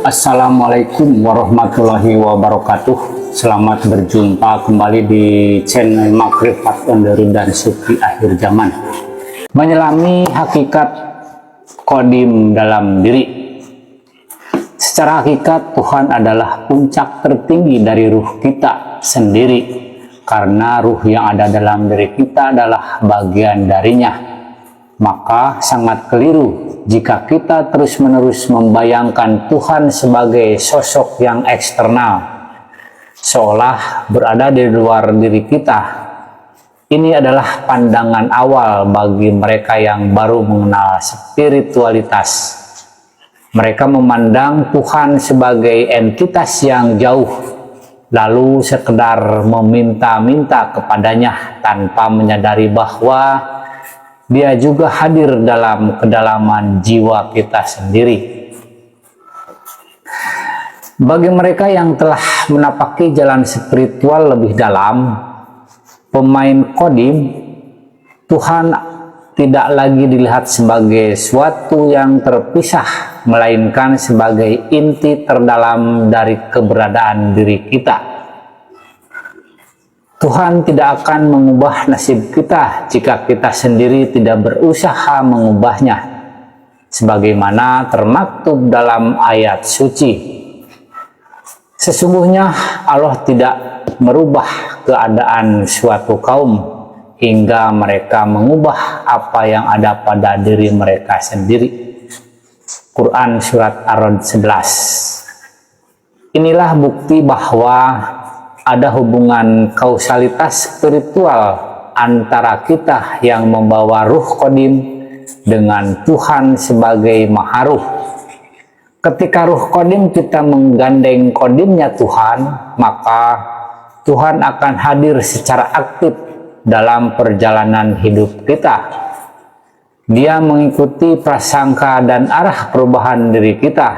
Assalamualaikum warahmatullahi wabarakatuh. Selamat berjumpa kembali di channel Makrifat Ondaru dan Sufi Akhir Zaman. Menyelami hakikat Qadim dalam diri. Secara hakikat Tuhan adalah puncak tertinggi dari ruh kita sendiri, karena ruh yang ada dalam diri kita adalah bagian darinya. Maka sangat keliru jika kita terus-menerus membayangkan Tuhan sebagai sosok yang eksternal, seolah berada di luar diri kita. Ini adalah pandangan awal bagi mereka yang baru mengenal spiritualitas. Mereka memandang Tuhan sebagai entitas yang jauh, lalu sekedar meminta-minta kepadanya tanpa menyadari bahwa Dia juga hadir dalam kedalaman jiwa kita sendiri. Bagi mereka yang telah menapaki jalan spiritual lebih dalam, pemain Qadim, Tuhan tidak lagi dilihat sebagai suatu yang terpisah, melainkan sebagai inti terdalam dari keberadaan diri kita. Tuhan tidak akan mengubah nasib kita jika kita sendiri tidak berusaha mengubahnya, sebagaimana termaktub dalam ayat suci. Sesungguhnya Allah tidak merubah keadaan suatu kaum hingga mereka mengubah apa yang ada pada diri mereka sendiri. Quran Surat Ar-Ra'd 11. Inilah bukti bahwa ada hubungan kausalitas spiritual antara kita yang membawa ruh Qadim dengan Tuhan sebagai maharuh. Ketika ruh Qadim kita menggandeng Qadimnya Tuhan, maka Tuhan akan hadir secara aktif dalam perjalanan hidup kita. Dia mengikuti prasangka dan arah perubahan diri kita,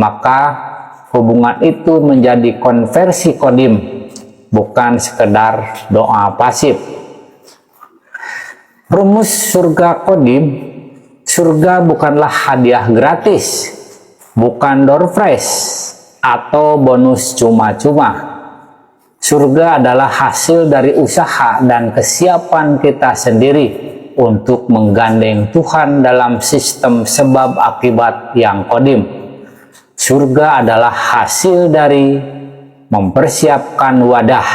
maka hubungan itu menjadi konversi Qadim, bukan sekedar doa pasif. Rumus surga Qadim, surga bukanlah hadiah gratis, bukan door prize atau bonus cuma-cuma. Surga adalah hasil dari usaha dan kesiapan kita sendiri untuk menggandeng Tuhan dalam sistem sebab akibat yang Qadim. Surga adalah hasil dari mempersiapkan wadah.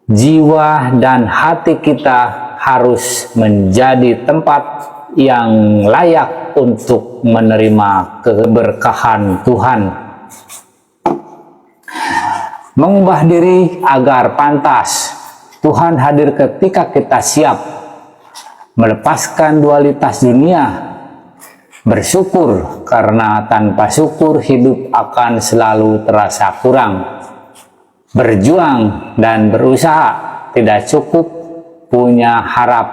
Jiwa dan hati kita harus menjadi tempat yang layak untuk menerima keberkahan Tuhan. Mengubah diri agar pantas. Tuhan hadir ketika kita siap. Melepaskan dualitas dunia. Bersyukur, karena tanpa syukur hidup akan selalu terasa kurang. Berjuang dan berusaha tidak cukup punya harap.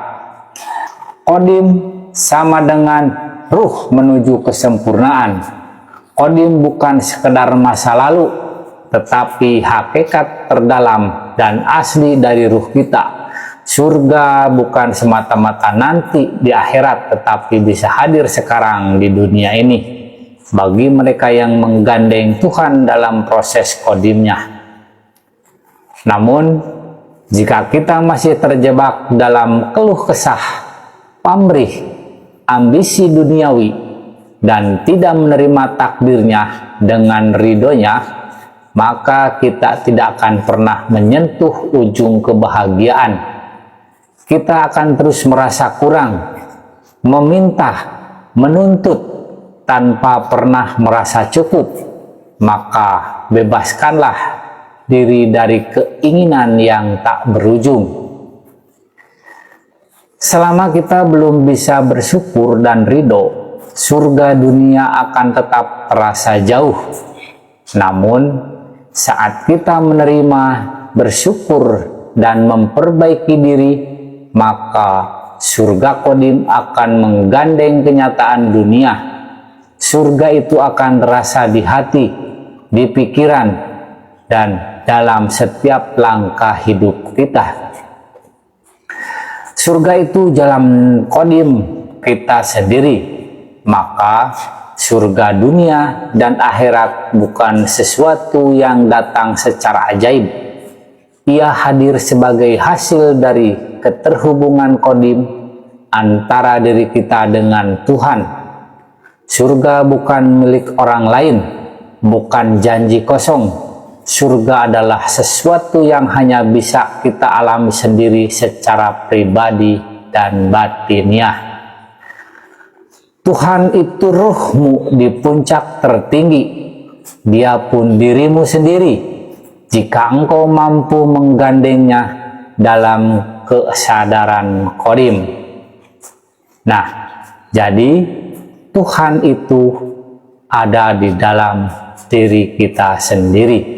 Qadim sama dengan ruh menuju kesempurnaan. Qadim bukan sekedar masa lalu, tetapi hakikat terdalam dan asli dari ruh kita. Surga bukan semata-mata nanti di akhirat, tetapi bisa hadir sekarang di dunia ini bagi mereka yang menggandeng Tuhan dalam proses Qadimnya. Namun, jika kita masih terjebak dalam keluh kesah, pamrih, ambisi duniawi, dan tidak menerima takdirnya dengan ridhonya, maka kita tidak akan pernah menyentuh ujung kebahagiaan. Kita akan terus merasa kurang, meminta, menuntut, tanpa pernah merasa cukup. Maka bebaskanlah diri dari keinginan yang tak berujung. Selama kita belum bisa bersyukur dan ridho, surga dunia akan tetap terasa jauh. Namun, saat kita menerima, bersyukur, dan memperbaiki diri, maka surga Qadim akan menggandeng kenyataan dunia. Surga itu akan terasa di hati, di pikiran, dan dalam setiap langkah hidup kita. Surga itu jalan Qadim kita sendiri. maka surga dunia dan akhirat bukan sesuatu yang datang secara ajaib. Ia hadir sebagai hasil dari keterhubungan qadim antara diri kita dengan Tuhan. Surga bukan milik orang lain, bukan janji kosong. Surga adalah sesuatu yang hanya bisa kita alami sendiri secara pribadi dan batiniah. Tuhan itu rohmu di puncak tertinggi. Dia pun dirimu sendiri jika engkau mampu menggandengnya dalam kesadaran qadim. Nah, jadi Tuhan itu ada di dalam diri kita sendiri.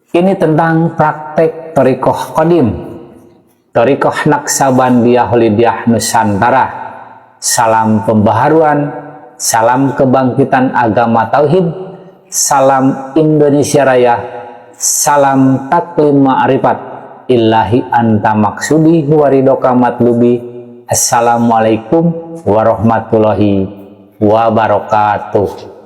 Ini tentang praktek Thariqah Qadim, Thariqah Naqsabandiyah Holidiyah Nusantara. Salam pembaharuan, salam kebangkitan agama tauhid, salam Indonesia Raya, salam taklim ma'rifat, illahi anta maksudi waridoka matlubi. Assalamualaikum warahmatullahi wabarakatuh.